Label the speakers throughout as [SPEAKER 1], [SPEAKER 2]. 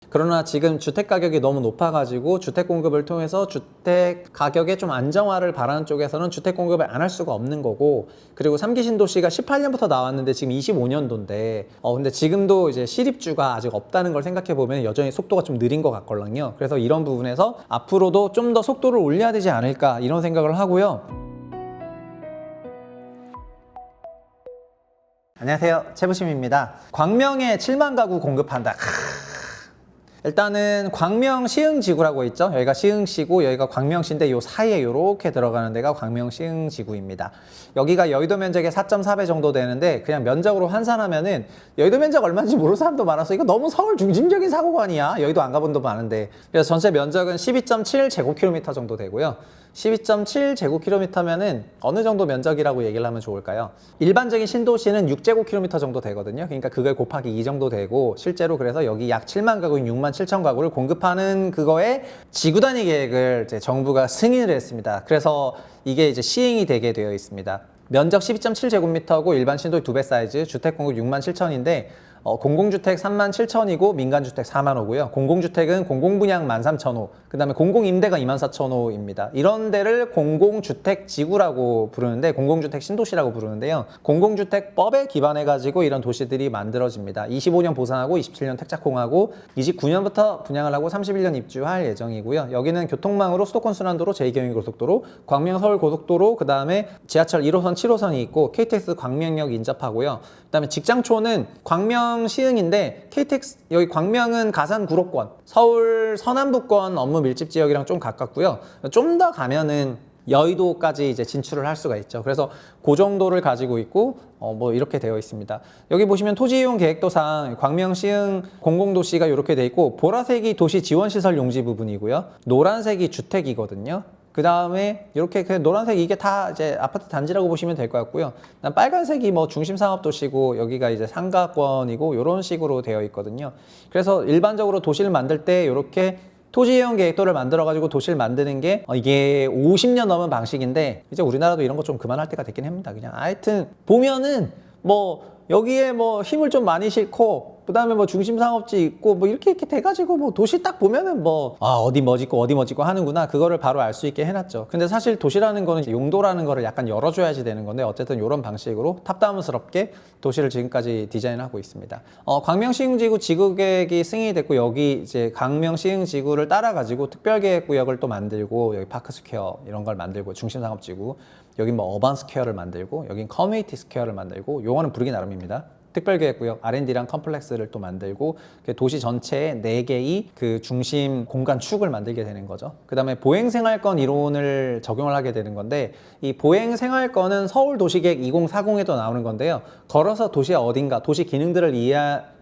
[SPEAKER 1] 그러나 지금 주택 가격이 너무 높아가지고 주택 공급을 통해서 주택 가격의 좀 안정화를 바라는 쪽에서는 주택 공급을 안 할 수가 없는 거고, 그리고 3기 신도시가 18년부터 나왔는데 지금 25년도인데 근데 지금도 이제 실입주가 아직 없다는 걸 생각해 보면 여전히 속도가 좀 느린 것 같거든요. 그래서 이런 부분에서 앞으로도 좀 더 속도를 올려야 되지 않을까 이런 생각을 하고요. 안녕하세요, 최부심입니다. 광명에 7만 가구 공급한다. 일단은 광명 시흥지구라고 있죠. 여기가 시흥시고 여기가 광명시인데 요 사이에 요렇게 들어가는 데가 광명 시흥지구입니다. 여기가 여의도 면적의 4.4배 정도 되는데 그냥 면적으로 환산하면은 여의도 면적 얼마인지 모르는 사람도 많아서 이거 너무 서울 중심적인 사고관이야. 여의도 안 가본 데 많은데. 그래서 전체 면적은 12.7제곱킬로미터 정도 되고요. 12.7제곱킬로미터면은 어느 정도 면적이라고 얘기를 하면 좋을까요? 일반적인 신도시는 6제곱킬로미터 정도 되거든요. 그러니까 그걸 곱하기 2 정도 되고, 실제로 그래서 여기 약 7만 가구인 6만 7천 가구를 공급하는 그거에 지구 단위 계획을 이제 정부가 승인을 했습니다. 그래서 이게 이제 시행이 되게 되어 있습니다. 면적 12.7제곱미터고 일반 신도시 2배 사이즈, 주택 공급 6만 7천인데 공공주택 3만 7천이고 민간주택 4만 호고요. 공공주택은 공공분양 13,000호, 그 다음에 공공임대가 24,000호입니다. 이런 데를 공공주택지구라고 부르는데, 공공주택 신도시라고 부르는데요. 공공주택법에 기반해가지고 이런 도시들이 만들어집니다. 25년 보상하고 27년 택자공하고 29년부터 분양을 하고 31년 입주할 예정이고요. 여기는 교통망으로 수도권 순환도로, 제2경인고속도로, 광명 서울고속도로, 그 다음에 지하철 1호선, 7호선이 있고 KTX 광명역 인접하고요. 그 다음에 직장초는 광명 시흥인데 KTX 여기 광명은 가산 구로권, 서울 서남부권 업무 밀집 지역이랑 좀 가깝고요. 좀 더 가면은 여의도까지 이제 진출을 할 수가 있죠. 그래서 그 정도를 가지고 있고 뭐 이렇게 되어 있습니다. 여기 보시면 토지 이용 계획도상 광명 시흥 공공도시가 이렇게 돼 있고, 보라색이 도시 지원 시설 용지 부분이고요. 노란색이 주택이거든요. 그 다음에 이렇게 노란색 이게 다 이제 아파트 단지라고 보시면 될 것 같고요. 빨간색이 뭐 중심상업도시고 여기가 이제 상가권이고 이런 식으로 되어 있거든요. 그래서 일반적으로 도시를 만들 때 이렇게 토지이용 계획도를 만들어가지고 도시를 만드는 게 이게 50년 넘은 방식인데, 이제 우리나라도 이런 거 좀 그만할 때가 됐긴 합니다. 그냥 하여튼 보면은 뭐 여기에 뭐 힘을 좀 많이 싣고, 그 다음에 뭐 중심상업지 있고 뭐 이렇게 돼가지고 뭐 도시 딱 보면은 뭐 어디 뭐 짓고 어디 뭐 짓고 하는구나, 그거를 바로 알 수 있게 해놨죠. 근데 사실 도시라는 거는 용도라는 거를 약간 열어줘야지 되는 건데, 어쨌든 이런 방식으로 탑다운스럽게 도시를 지금까지 디자인하고 있습니다. 광명시흥지구 지구계획이 승인이 됐고, 여기 이제 광명시흥지구를 따라가지고 특별계획구역을 또 만들고, 여기 파크스퀘어 이런 걸 만들고, 중심상업지구, 여기 뭐 어반스퀘어를 만들고, 여긴 커뮤니티 스퀘어를 만들고, 용어는 부르기 나름입니다. 특별계획구역 R&D랑 컴플렉스를 또 만들고, 도시 전체에 4개의 그 중심 공간 축을 만들게 되는 거죠. 그 다음에 보행생활권 이론을 적용을 하게 되는 건데, 이 보행생활권은 서울도시계획 2040에도 나오는 건데요. 걸어서 도시의 어딘가 도시 기능들을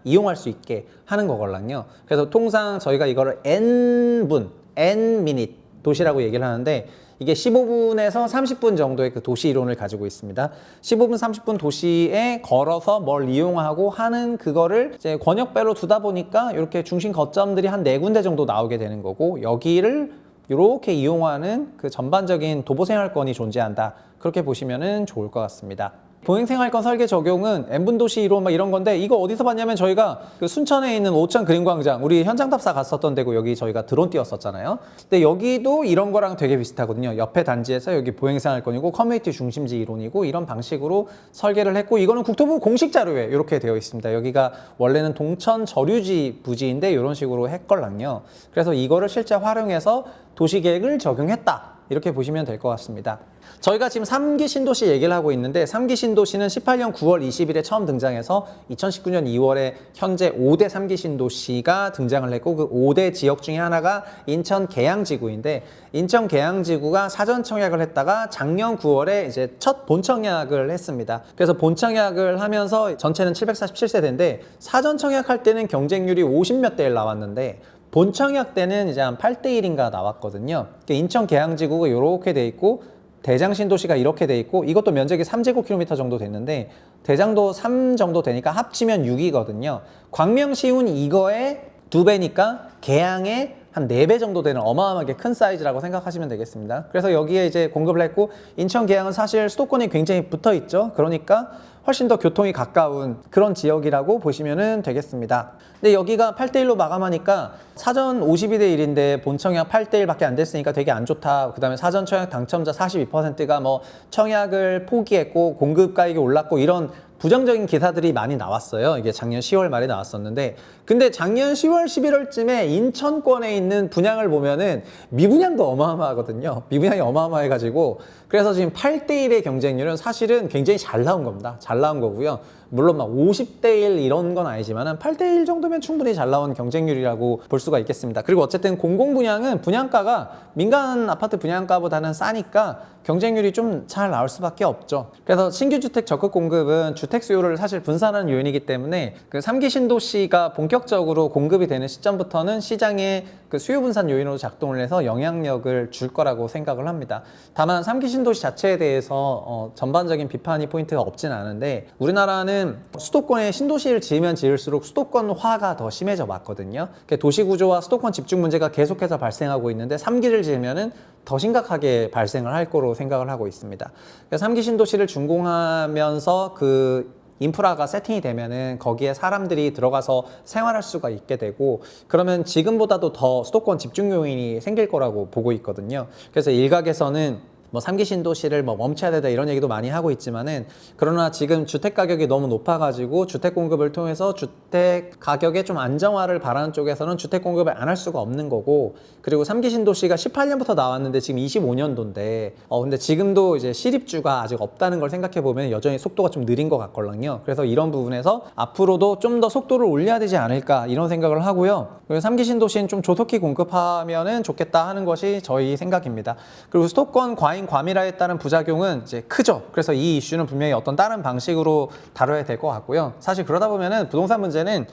[SPEAKER 1] 이용할 수 있게 하는 거거든요. 그래서 통상 저희가 이거를 N분, N미닛 도시라고 얘기를 하는데, 이게 15분에서 30분 정도의 그 도시 이론을 가지고 있습니다. 15분, 30분 도시에 걸어서 뭘 이용하고 하는 그거를 이제 권역별로 두다 보니까 이렇게 중심 거점들이 한 4군데 정도 나오게 되는 거고, 여기를 이렇게 이용하는 그 전반적인 도보생활권이 존재한다. 그렇게 보시면 좋을 것 같습니다. 보행생활권 설계 적용은 N분도시 이론 막 이런 건데, 이거 어디서 봤냐면 저희가 그 순천에 있는 오천 그린광장, 우리 현장답사 갔었던 데고, 여기 저희가 드론 띄웠었잖아요. 근데 여기도 이런 거랑 되게 비슷하거든요. 옆에 단지에서 여기 보행생활권이고 커뮤니티 중심지 이론이고 이런 방식으로 설계를 했고, 이거는 국토부 공식 자료에 이렇게 되어 있습니다. 여기가 원래는 동천 저류지 부지인데 이런 식으로 했걸랑요. 그래서 이거를 실제 활용해서 도시계획을 적용했다, 이렇게 보시면 될 것 같습니다. 저희가 지금 3기 신도시 얘기를 하고 있는데, 3기 신도시는 18년 9월 20일에 처음 등장해서 2019년 2월에 현재 5대 3기 신도시가 등장을 했고, 그 5대 지역 중에 하나가 인천 계양지구인데, 인천 계양지구가 사전 청약을 했다가 작년 9월에 이제 첫 본청약을 했습니다. 그래서 본청약을 하면서 전체는 747세대인데 사전 청약할 때는 경쟁률이 50몇 대 1 나왔는데, 본청약 때는 이제 한 8대 1인가 나왔거든요. 인천 계양지구가 이렇게 돼 있고, 대장 신도시가 이렇게 돼 있고, 이것도 면적이 3제곱킬로미터 정도 됐는데 대장도 3 정도 되니까 합치면 6이거든요. 광명시흥은 이거의 2배니까 계양의 한 4배 정도 되는 어마어마하게 큰 사이즈라고 생각하시면 되겠습니다. 그래서 여기에 이제 공급을 했고, 인천 계양은 사실 수도권이 굉장히 붙어 있죠. 그러니까 훨씬 더 교통이 가까운 그런 지역이라고 보시면 되겠습니다. 근데 여기가 8대1로 마감하니까 사전 52대 1인데 본 청약 8대 1밖에 안 됐으니까 되게 안 좋다. 그 다음에 사전 청약 당첨자 42%가 뭐 청약을 포기했고 공급 가액이 올랐고 이런 부정적인 기사들이 많이 나왔어요. 이게 작년 10월 말에 나왔었는데, 근데 작년 10월, 11월쯤에 인천권에 있는 분양을 보면은 미분양도 어마어마하거든요. 미분양이 어마어마해가지고, 그래서 지금 8대1의 경쟁률은 사실은 굉장히 잘 나온 겁니다. 잘 나온 거고요. 물론 막 50대1 이런 건 아니지만은 8대1 정도면 충분히 잘 나온 경쟁률이라고 볼 수가 있겠습니다. 그리고 어쨌든 공공분양은 분양가가 민간 아파트 분양가보다는 싸니까 경쟁률이 좀 잘 나올 수밖에 없죠. 그래서 신규 주택 적극 공급은 주택 수요를 사실 분산하는 요인이기 때문에 그 3기 신도시가 본격적으로 공급이 되는 시점부터는 시장의 그 수요 분산 요인으로 작동을 해서 영향력을 줄 거라고 생각을 합니다. 다만 3기 신도시 자체에 대해서 전반적인 비판이 포인트가 없진 않은데, 우리나라는 수도권에 신도시를 지으면 지을수록 수도권화가 더 심해져 왔거든요. 도시 구조와 수도권 집중 문제가 계속해서 발생하고 있는데 3기를 지으면은 더 심각하게 발생을 할 거로 생각을 하고 있습니다. 3기 신도시를 준공하면서 그 인프라가 세팅이 되면은 거기에 사람들이 들어가서 생활할 수가 있게 되고, 그러면 지금보다도 더 수도권 집중 요인이 생길 거라고 보고 있거든요. 그래서 일각에서는 뭐 3기 신도시를 뭐 멈춰야 되다 이런 얘기도 많이 하고 있지만은, 그러나 지금 주택 가격이 너무 높아가지고 주택 공급을 통해서 주택 가격의 좀 안정화를 바라는 쪽에서는 주택 공급을 안 할 수가 없는 거고, 그리고 3기 신도시가 18년부터 나왔는데 지금 25년도인데 근데 지금도 이제 실입주가 아직 없다는 걸 생각해 보면 여전히 속도가 좀 느린 것 같거든요. 그래서 이런 부분에서 앞으로도 좀 더 속도를 올려야 되지 않을까 이런 생각을 하고요. 그리고 3기 신도시는 좀 조속히 공급하면은 좋겠다 하는 것이 저희 생각입니다. 그리고 수도권 과잉 과밀화에 따른 부작용은 이제 크죠. 그래서 이 이슈는 분명히 어떤 다른 방식으로 다뤄야 될 것 같고요. 사실 그러다 보면은 부동산 문제는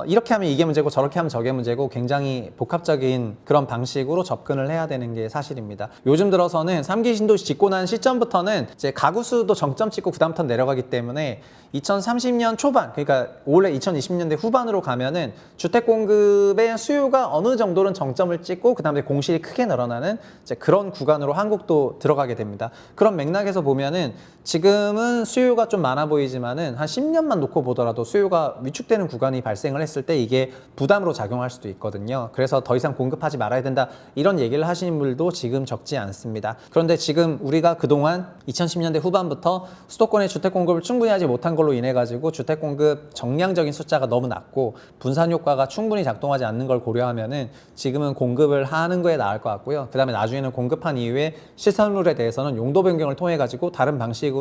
[SPEAKER 1] 이렇게 하면 이게 문제고 저렇게 하면 저게 문제고 굉장히 복합적인 그런 방식으로 접근을 해야 되는 게 사실입니다. 요즘 들어서는 3기 신도시 짓고 난 시점부터는 이제 가구 수도 정점 찍고 그다음부터 내려가기 때문에 2030년 초반, 그러니까 올해 2020년대 후반으로 가면은 주택 공급의 수요가 어느 정도는 정점을 찍고 그다음에 공실이 크게 늘어나는 이제 그런 구간으로 한국도 들어가게 됩니다. 그런 맥락에서 보면은 지금은 수요가 좀 많아 보이지만은 한 10년만 놓고 보더라도 수요가 위축되는 구간이 발생을 했을 때 이게 부담으로 작용할 수도 있거든요. 그래서 더 이상 공급하지 말아야 된다 이런 얘기를 하시는 분들도 지금 적지 않습니다. 그런데 지금 우리가 그동안 2010년대 후반부터 수도권의 주택 공급을 충분히 하지 못한 걸로 인해 가지고 주택 공급 정량적인 숫자가 너무 낮고 분산 효과가 충분히 작동하지 않는 걸 고려하면은 지금은 공급을 하는 거에 나을 것 같고요. 그 다음에 나중에는 공급한 이후에 시설물에 대해서는 용도 변경을 통해 가지고 다른 방식으로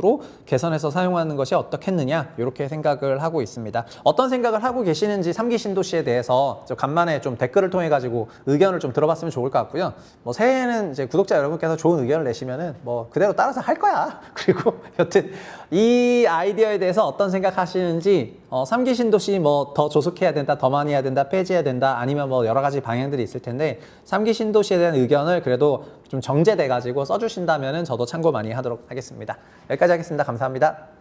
[SPEAKER 1] 개선해서 사용하는 것이 어떻겠느냐 이렇게 생각을 하고 있습니다. 어떤 생각을 하고 계시는지 3기 신도시에 대해서 간만에 좀 댓글을 통해 가지고 의견을 좀 들어봤으면 좋을 것 같고요. 뭐 새해에는 이제 구독자 여러분께서 좋은 의견을 내시면은 뭐 그대로 따라서 할 거야. 그리고 여튼 이 아이디어에 대해서 어떤 생각하시는지 3기 신도시 뭐 더 조속해야 된다, 더 많이 해야 된다, 폐지해야 된다, 아니면 뭐 여러 가지 방향들이 있을 텐데 3기 신도시에 대한 의견을 그래도 좀 정제돼 가지고 써주신다면은 저도 참고 많이 하도록 하겠습니다. 여기까지 하겠습니다. 감사합니다.